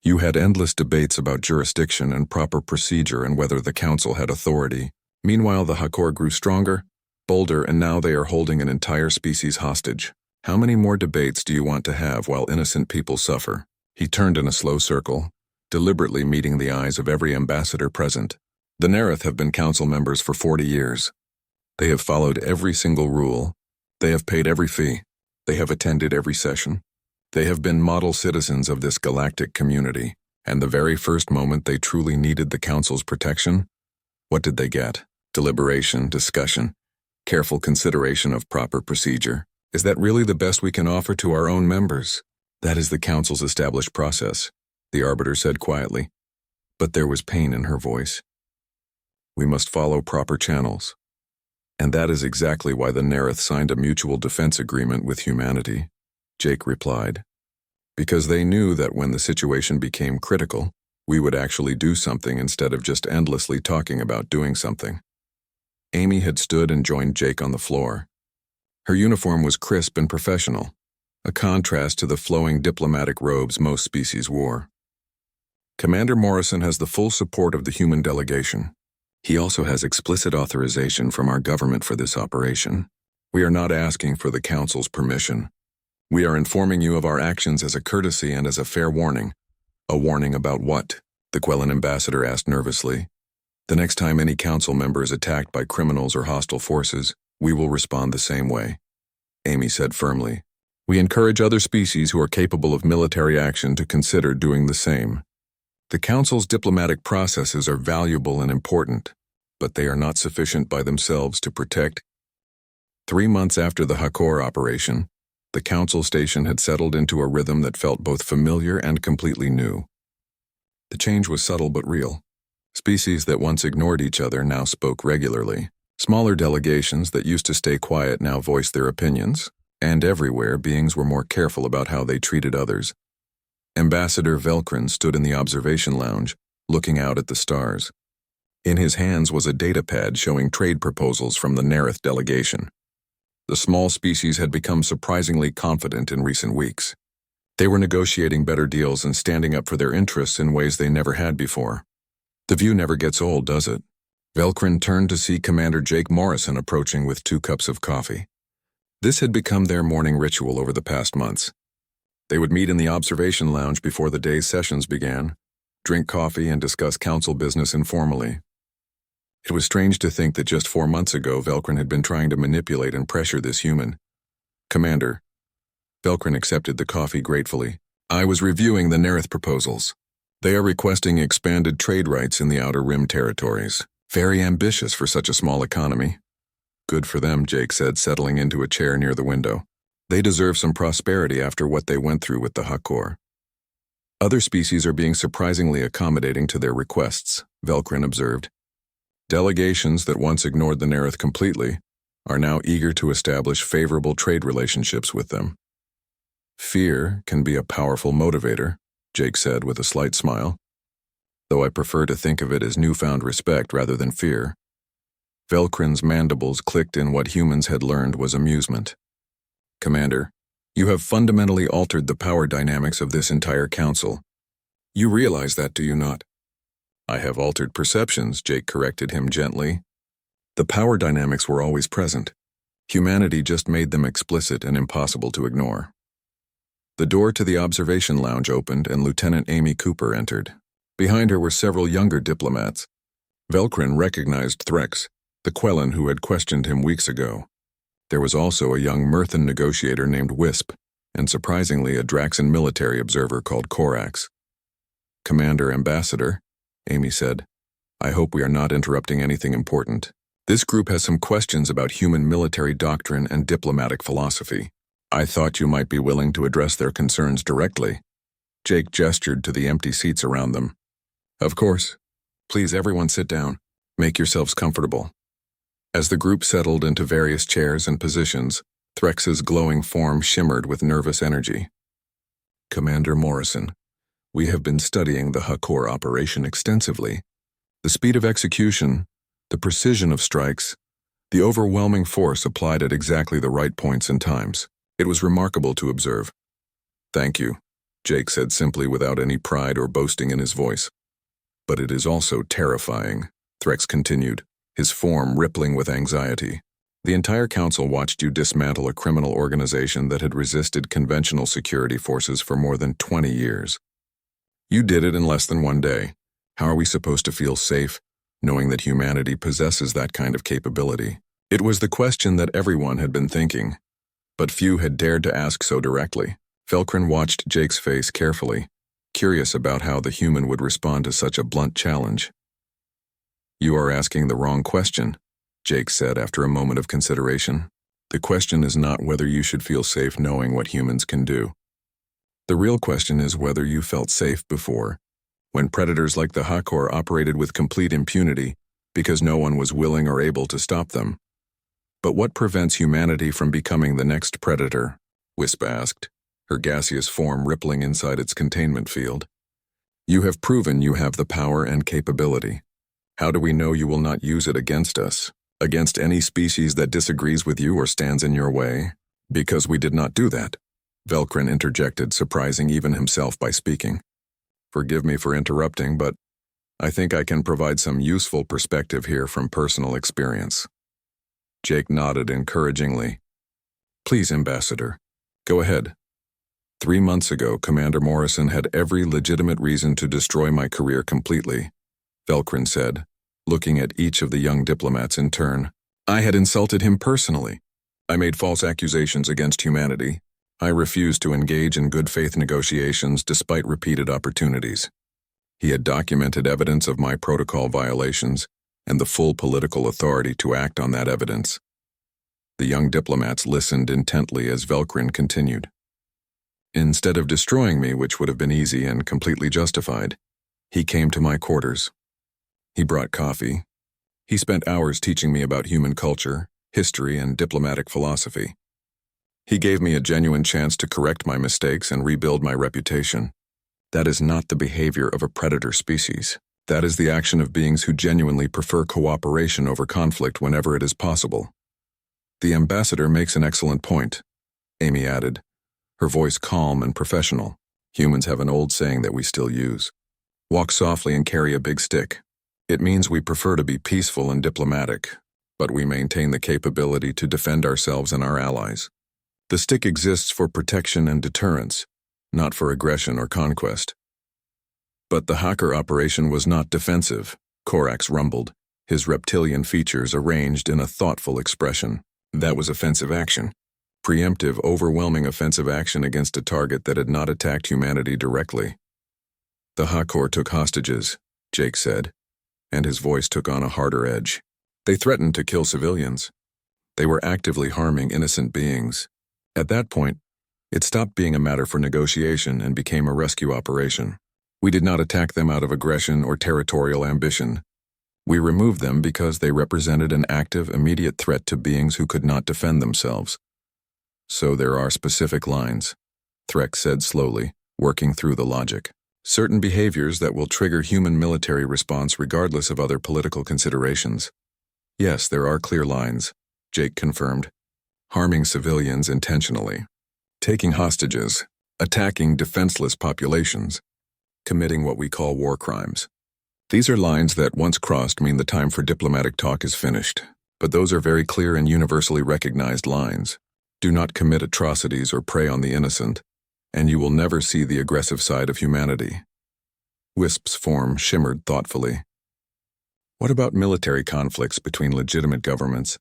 You had endless debates about jurisdiction and proper procedure and whether the Council had authority. Meanwhile, the Hakor grew stronger, bolder, and now they are holding an entire species hostage. How many more debates do you want to have while innocent people suffer? He turned in a slow circle, deliberately meeting the eyes of every ambassador present. The Nereth have been council members for 40 years. They have followed every single rule. They have paid every fee. They have attended every session. They have been model citizens of this galactic community, and the very first moment they truly needed the Council's protection, what did they get? Deliberation, discussion, careful consideration of proper procedure. Is that really the best we can offer to our own members? That is the Council's established process, the Arbiter said quietly, but there was pain in her voice. We must follow proper channels. And that is exactly why the Nereth signed a mutual defense agreement with humanity, Jake replied. Because they knew that when the situation became critical, we would actually do something instead of just endlessly talking about doing something. Amy had stood and joined Jake on the floor. Her uniform was crisp and professional, a contrast to the flowing diplomatic robes most species wore. Commander Morrison has the full support of the human delegation. He also has explicit authorization from our government for this operation. We are not asking for the Council's permission. We are informing you of our actions as a courtesy and as a fair warning. A warning about what? The Quellan ambassador asked nervously. The next time any council member is attacked by criminals or hostile forces, we will respond the same way, Amy said firmly. We encourage other species who are capable of military action to consider doing the same. The Council's diplomatic processes are valuable and important, but they are not sufficient by themselves to protect. 3 months after the Hakor operation, the Council station had settled into a rhythm that felt both familiar and completely new. The change was subtle but real. Species that once ignored each other now spoke regularly. Smaller delegations that used to stay quiet now voiced their opinions, and everywhere beings were more careful about how they treated others. Ambassador Velkrin stood in the observation lounge, looking out at the stars. In his hands was a datapad showing trade proposals from the Nereth delegation. The small species had become surprisingly confident in recent weeks. They were negotiating better deals and standing up for their interests in ways they never had before. The view never gets old, does it? Velkrin turned to see Commander Jake Morrison approaching with 2 cups of coffee. This had become their morning ritual over the past months. They would meet in the observation lounge before the day's sessions began, drink coffee and discuss council business informally. It was strange to think that just 4 months ago Velkrin had been trying to manipulate and pressure this human. Commander. Velkrin accepted the coffee gratefully. I was reviewing the Nereth proposals. They are requesting expanded trade rights in the Outer Rim territories. Very ambitious for such a small economy. Good for them, Jake said, settling into a chair near the window. They deserve some prosperity after what they went through with the Hakor. Other species are being surprisingly accommodating to their requests, Velkrin observed. Delegations that once ignored the Nerith completely are now eager to establish favorable trade relationships with them. Fear can be a powerful motivator, Jake said with a slight smile, though I prefer to think of it as newfound respect rather than fear. Velkrin's mandibles clicked in what humans had learned was amusement. Commander, you have fundamentally altered the power dynamics of this entire council. You realize that, do you not? I have altered perceptions, Jake corrected him gently. The power dynamics were always present. Humanity just made them explicit and impossible to ignore. The door to the observation lounge opened and Lieutenant Amy Cooper entered. Behind her were several younger diplomats. Velkrin recognized Threx, the Quellan who had questioned him weeks ago. There was also a young Murthan negotiator named Wisp, and surprisingly a Draxan military observer called Korax. Commander Ambassador, Amy said, I hope we are not interrupting anything important. This group has some questions about human military doctrine and diplomatic philosophy. I thought you might be willing to address their concerns directly. Jake gestured to the empty seats around them. Of course. Please everyone sit down. Make yourselves comfortable. As the group settled into various chairs and positions, Threx's glowing form shimmered with nervous energy. Commander Morrison, we have been studying the Hakor operation extensively. The speed of execution, the precision of strikes, the overwhelming force applied at exactly the right points and times. It was remarkable to observe. Thank you, Jake said simply without any pride or boasting in his voice. But it is also terrifying, Threx continued, his form rippling with anxiety. The entire council watched you dismantle a criminal organization that had resisted conventional security forces for more than 20 years. You did it in less than one day. How are we supposed to feel safe, knowing that humanity possesses that kind of capability? It was the question that everyone had been thinking, but few had dared to ask so directly. Velkrin watched Jake's face carefully, curious about how the human would respond to such a blunt challenge. You are asking the wrong question, Jake said after a moment of consideration. The question is not whether you should feel safe knowing what humans can do. The real question is whether you felt safe before, when predators like the Hakor operated with complete impunity because no one was willing or able to stop them. But what prevents humanity from becoming the next predator? Wisp asked, her gaseous form rippling inside its containment field. You have proven you have the power and capability. How do we know you will not use it against us, against any species that disagrees with you or stands in your way? Because we did not do that, Velkrin interjected, surprising even himself by speaking. Forgive me for interrupting, but I think I can provide some useful perspective here from personal experience. Jake nodded encouragingly. Please, Ambassador, go ahead. 3 months ago, Commander Morrison had every legitimate reason to destroy my career completely, Velkrin said, looking at each of the young diplomats in turn. I had insulted him personally. I made false accusations against humanity. I refused to engage in good faith negotiations despite repeated opportunities. He had documented evidence of my protocol violations and the full political authority to act on that evidence. The young diplomats listened intently as Velkrin continued. Instead of destroying me, which would have been easy and completely justified, he came to my quarters. He brought coffee. He spent hours teaching me about human culture, history, and diplomatic philosophy. He gave me a genuine chance to correct my mistakes and rebuild my reputation. That is not the behavior of a predator species. That is the action of beings who genuinely prefer cooperation over conflict whenever it is possible. The ambassador makes an excellent point, Amy added, her voice calm and professional. Humans have an old saying that we still use. Walk softly and carry a big stick. It means we prefer to be peaceful and diplomatic, but we maintain the capability to defend ourselves and our allies. The stick exists for protection and deterrence, not for aggression or conquest. But the Hakor operation was not defensive, Korax rumbled, his reptilian features arranged in a thoughtful expression. That was offensive action. Preemptive, overwhelming offensive action against a target that had not attacked humanity directly. The Hakor took hostages, Jake said, and his voice took on a harder edge. They threatened to kill civilians. They were actively harming innocent beings. At that point, it stopped being a matter for negotiation and became a rescue operation. We did not attack them out of aggression or territorial ambition. We removed them because they represented an active, immediate threat to beings who could not defend themselves. So there are specific lines, Threk said slowly, working through the logic. Certain behaviors that will trigger human military response regardless of other political considerations. Yes, there are clear lines, Jake confirmed. Harming civilians intentionally. Taking hostages. Attacking defenseless populations. Committing what we call war crimes. These are lines that, once crossed, mean the time for diplomatic talk is finished. But those are very clear and universally recognized lines. Do not commit atrocities or prey on the innocent, and you will never see the aggressive side of humanity. Wisp's form shimmered thoughtfully. What about military conflicts between legitimate governments?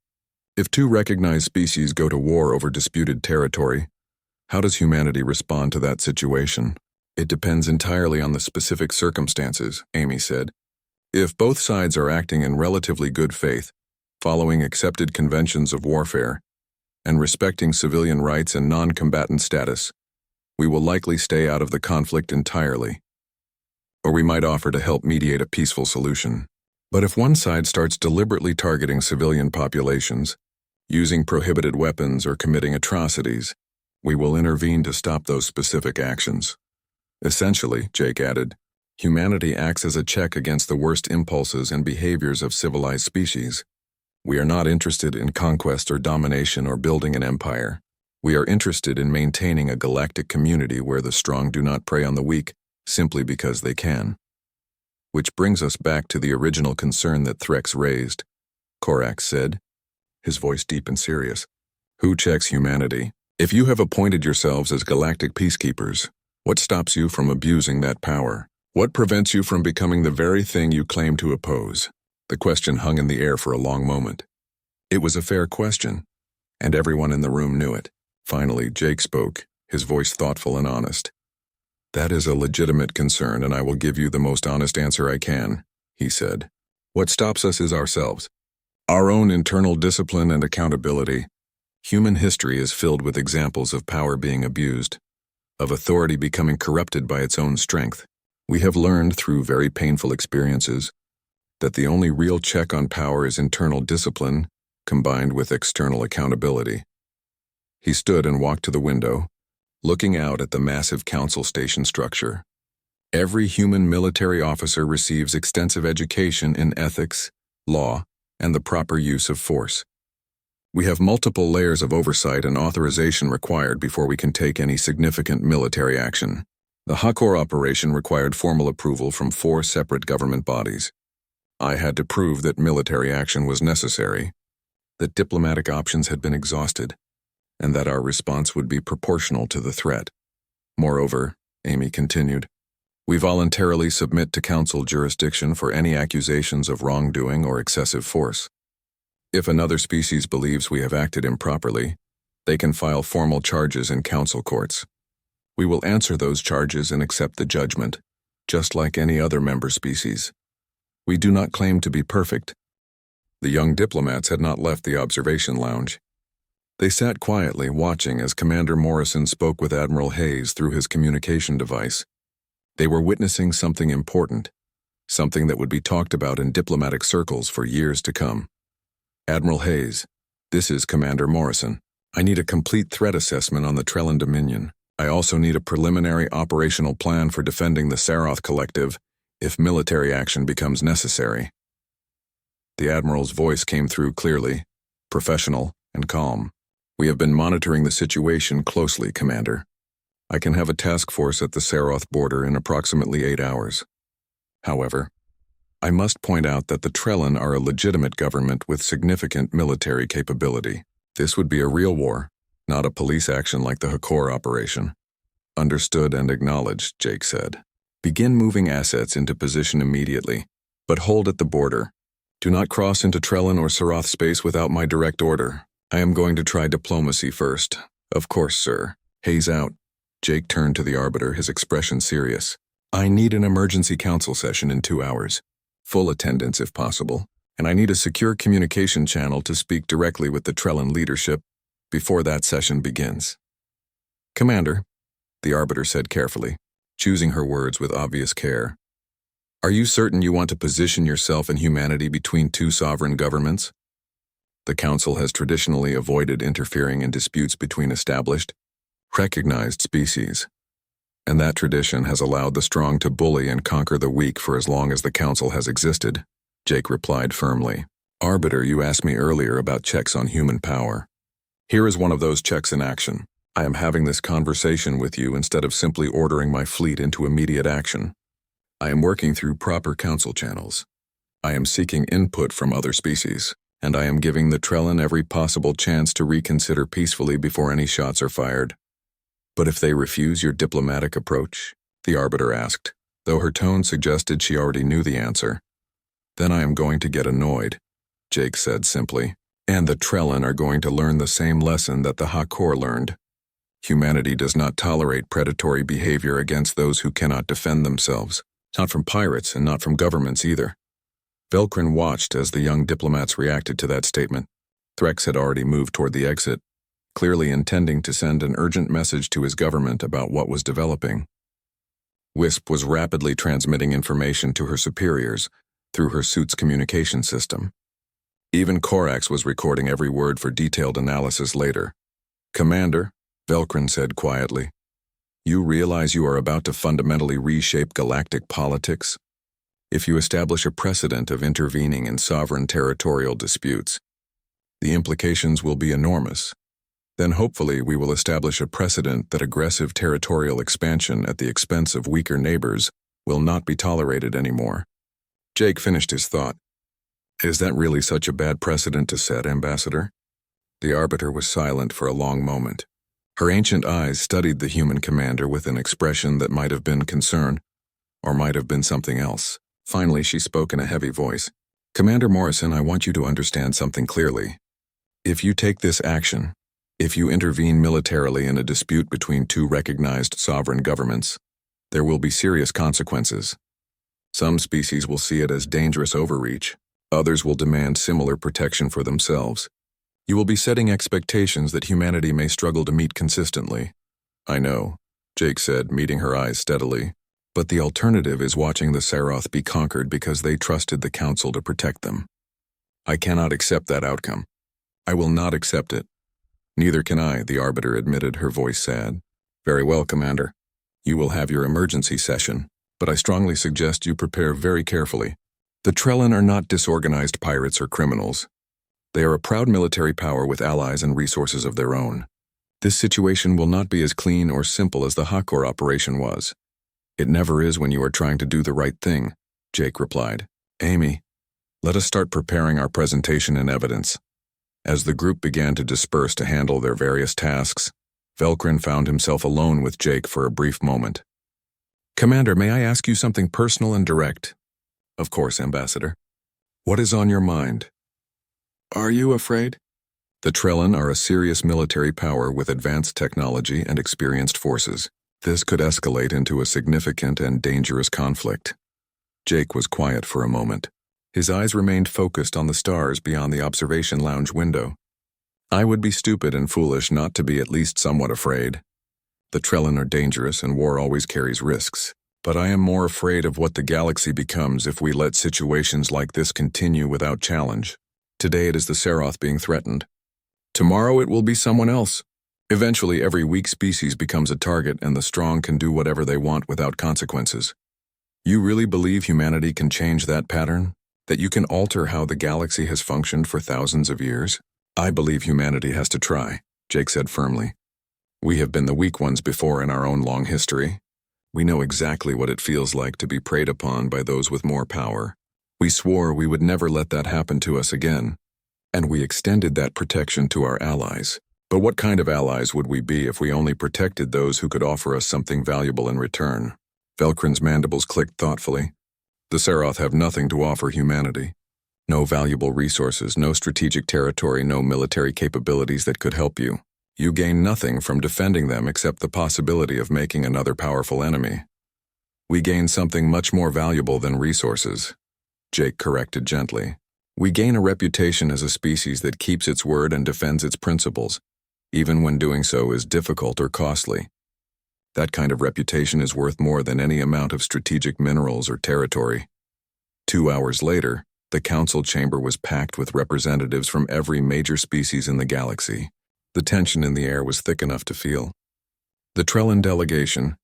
If two recognized species go to war over disputed territory, how does humanity respond to that situation? It depends entirely on the specific circumstances, Amy said. If both sides are acting in relatively good faith, following accepted conventions of warfare, and respecting civilian rights and non-combatant status, we will likely stay out of the conflict entirely. Or we might offer to help mediate a peaceful solution. But if one side starts deliberately targeting civilian populations, using prohibited weapons or committing atrocities, we will intervene to stop those specific actions. Essentially, Jake added, humanity acts as a check against the worst impulses and behaviors of civilized species. We are not interested in conquest or domination or building an empire. We are interested in maintaining a galactic community where the strong do not prey on the weak simply because they can. Which brings us back to the original concern that Threx raised, Korax said, his voice deep and serious. Who checks humanity? If you have appointed yourselves as galactic peacekeepers, what stops you from abusing that power? What prevents you from becoming the very thing you claim to oppose? The question hung in the air for a long moment. It was a fair question, and everyone in the room knew it. Finally, Jake spoke, his voice thoughtful and honest. That is a legitimate concern, and I will give you the most honest answer I can, he said. What stops us is ourselves. Our own internal discipline and accountability. Human history is filled with examples of power being abused, of authority becoming corrupted by its own strength. We have learned through very painful experiences that the only real check on power is internal discipline combined with external accountability. He stood and walked to the window, looking out at the massive council station structure. Every human military officer receives extensive education in ethics, law, and the proper use of force. We have multiple layers of oversight and authorization required before we can take any significant military action. The Hakor operation required formal approval from 4 separate government bodies. I had to prove that military action was necessary, that diplomatic options had been exhausted, and that our response would be proportional to the threat. Moreover, Amy continued, we voluntarily submit to council jurisdiction for any accusations of wrongdoing or excessive force. If another species believes we have acted improperly, they can file formal charges in council courts. We will answer those charges and accept the judgment, just like any other member species. We do not claim to be perfect. The young diplomats had not left the observation lounge. They sat quietly, watching as Commander Morrison spoke with Admiral Hayes through his communication device. They were witnessing something important, something that would be talked about in diplomatic circles for years to come. Admiral Hayes, this is Commander Morrison. I need a complete threat assessment on the Trellin Dominion. I also need a preliminary operational plan for defending the Saroth Collective if military action becomes necessary. The Admiral's voice came through clearly, professional, and calm. We have been monitoring the situation closely, Commander. I can have a task force at the Saroth border in approximately 8 hours. However, I must point out that the Trellin are a legitimate government with significant military capability. This would be a real war, not a police action like the Hakor operation. Understood and acknowledged, Jake said. Begin moving assets into position immediately, but hold at the border. Do not cross into Trellin or Saroth space without my direct order. I am going to try diplomacy first. Of course, sir. Hayes out. Jake turned to the Arbiter, his expression serious. I need an emergency council session in 2 hours. Full attendance if possible, and I need a secure communication channel to speak directly with the Trellin leadership before that session begins. Commander, the Arbiter said carefully, choosing her words with obvious care. Are you certain you want to position yourself and humanity between two sovereign governments? The Council has traditionally avoided interfering in disputes between established, recognized species, and that tradition has allowed the strong to bully and conquer the weak for as long as the Council has existed, Jake replied firmly. Arbiter, you asked me earlier about checks on human power. Here is one of those checks in action. I am having this conversation with you instead of simply ordering my fleet into immediate action. I am working through proper council channels. I am seeking input from other species, and I am giving the Trellin every possible chance to reconsider peacefully before any shots are fired. But if they refuse your diplomatic approach? The Arbiter asked, though her tone suggested she already knew the answer. Then I am going to get annoyed, Jake said simply, and the Trellin are going to learn the same lesson that the Hakor learned. Humanity does not tolerate predatory behavior against those who cannot defend themselves, not from pirates and not from governments either. Velkrin watched as the young diplomats reacted to that statement. Threx had already moved toward the exit, clearly intending to send an urgent message to his government about what was developing. Wisp was rapidly transmitting information to her superiors through her suit's communication system. Even Korax was recording every word for detailed analysis later. Commander, Velkrin said quietly, you realize you are about to fundamentally reshape galactic politics? If you establish a precedent of intervening in sovereign territorial disputes, the implications will be enormous. Then hopefully we will establish a precedent that aggressive territorial expansion at the expense of weaker neighbors will not be tolerated anymore. Jake finished his thought. Is that really such a bad precedent to set, Ambassador? The Arbiter was silent for a long moment. Her ancient eyes studied the human commander with an expression that might have been concern, or might have been something else. Finally, she spoke in a heavy voice. Commander Morrison, I want you to understand something clearly. If you take this action, if you intervene militarily in a dispute between two recognized sovereign governments, there will be serious consequences. Some species will see it as dangerous overreach. Others will demand similar protection for themselves. You will be setting expectations that humanity may struggle to meet consistently. I know, Jake said, meeting her eyes steadily. But the alternative is watching the Saroth be conquered because they trusted the Council to protect them. I cannot accept that outcome. I will not accept it. Neither can I, the Arbiter admitted, her voice sad. Very well, Commander. You will have your emergency session, but I strongly suggest you prepare very carefully. The Trellin are not disorganized pirates or criminals. They are a proud military power with allies and resources of their own. This situation will not be as clean or simple as the Hakor operation was. It never is when you are trying to do the right thing, Jake replied. Amy, let us start preparing our presentation and evidence. As the group began to disperse to handle their various tasks, Velkrin found himself alone with Jake for a brief moment. Commander, may I ask you something personal and direct? Of course, Ambassador. What is on your mind? Are you afraid? The Trellin are a serious military power with advanced technology and experienced forces. This could escalate into a significant and dangerous conflict. Jake was quiet for a moment. His eyes remained focused on the stars beyond the observation lounge window. I would be stupid and foolish not to be at least somewhat afraid. The Trellin are dangerous and war always carries risks. But I am more afraid of what the galaxy becomes if we let situations like this continue without challenge. Today it is the Saroth being threatened. Tomorrow it will be someone else. Eventually every weak species becomes a target and the strong can do whatever they want without consequences. You really believe humanity can change that pattern? That you can alter how the galaxy has functioned for thousands of years? I believe humanity has to try, Jake said firmly. We have been the weak ones before in our own long history. We know exactly what it feels like to be preyed upon by those with more power. We swore we would never let that happen to us again, and we extended that protection to our allies. But what kind of allies would we be if we only protected those who could offer us something valuable in return? Velkrin's mandibles clicked thoughtfully. The Saroth have nothing to offer humanity. No valuable resources, no strategic territory, no military capabilities that could help you. You gain nothing from defending them except the possibility of making another powerful enemy. We gain something much more valuable than resources, Jake corrected gently. We gain a reputation as a species that keeps its word and defends its principles, even when doing so is difficult or costly. That kind of reputation is worth more than any amount of strategic minerals or territory. 2 hours later, the council chamber was packed with representatives from every major species in the galaxy. The tension in the air was thick enough to feel. The Trellan delegation,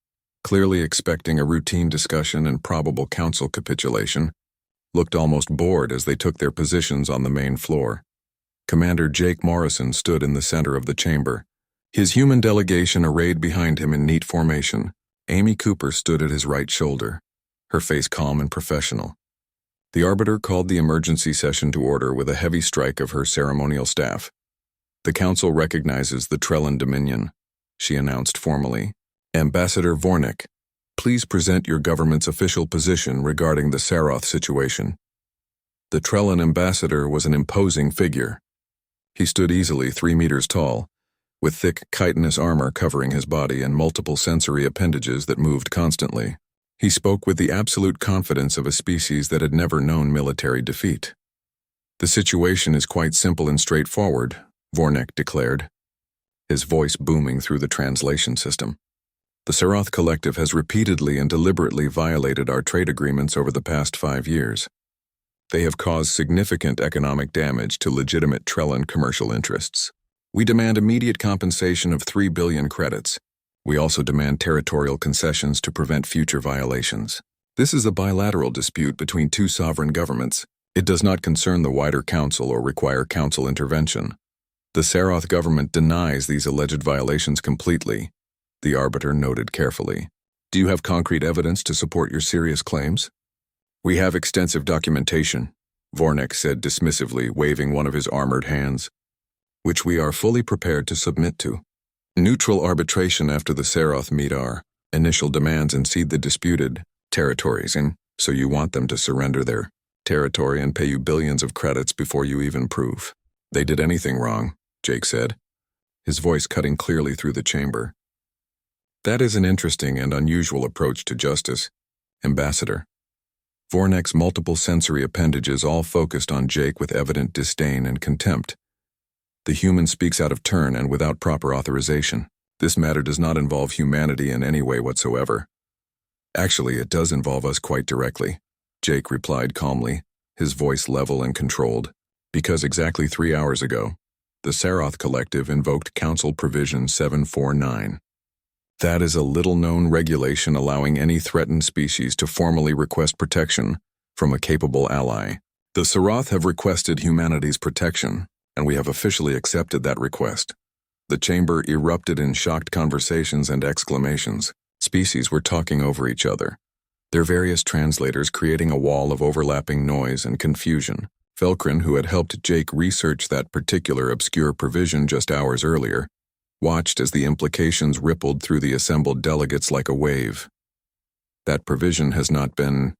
clearly expecting a routine discussion and probable council capitulation, looked almost bored as they took their positions on the main floor. Commander Jake Morrison stood in the center of the chamber, his human delegation arrayed behind him in neat formation. Amy Cooper stood at his right shoulder, her face calm and professional. The Arbiter called the emergency session to order with a heavy strike of her ceremonial staff. The Council recognizes the Trellan Dominion, she announced formally. Ambassador Vornik, please present your government's official position regarding the Saroth situation. The Trellan ambassador was an imposing figure. He stood easily 3 meters tall, with thick chitinous armor covering his body and multiple sensory appendages that moved constantly. He spoke with the absolute confidence of a species that had never known military defeat. The situation is quite simple and straightforward, Vornik declared, his voice booming through the translation system. The Saroth Collective has repeatedly and deliberately violated our trade agreements over the past 5 years. They have caused significant economic damage to legitimate Trellan commercial interests. We demand immediate compensation of 3 billion credits. We also demand territorial concessions to prevent future violations. This is a bilateral dispute between 2 sovereign governments. It does not concern the wider council or require council intervention. The Saroth government denies these alleged violations completely, the Arbiter noted carefully. Do you have concrete evidence to support your serious claims? We have extensive documentation, Vornik said dismissively, waving one of his armored hands, which we are fully prepared to submit to. Neutral arbitration after the Saroth meet our initial demands and cede the disputed territories, and so you want them to surrender their territory and pay you billions of credits before you even prove they did anything wrong, Jake said, his voice cutting clearly through the chamber. That is an interesting and unusual approach to justice, Ambassador. Vornik's multiple sensory appendages all focused on Jake with evident disdain and contempt. The human speaks out of turn and without proper authorization. This matter does not involve humanity in any way whatsoever. Actually, it does involve us quite directly, Jake replied calmly, his voice level and controlled, because exactly 3 hours ago, the Saroth Collective invoked Council Provision 749. That is a little-known regulation allowing any threatened species to formally request protection from a capable ally. The Saroth have requested humanity's protection, and we have officially accepted that request. The chamber erupted in shocked conversations and exclamations. Species were talking over each other, their various translators creating a wall of overlapping noise and confusion. Felkrin, who had helped Jake research that particular obscure provision just hours earlier, watched as the implications rippled through the assembled delegates like a wave. That provision has not been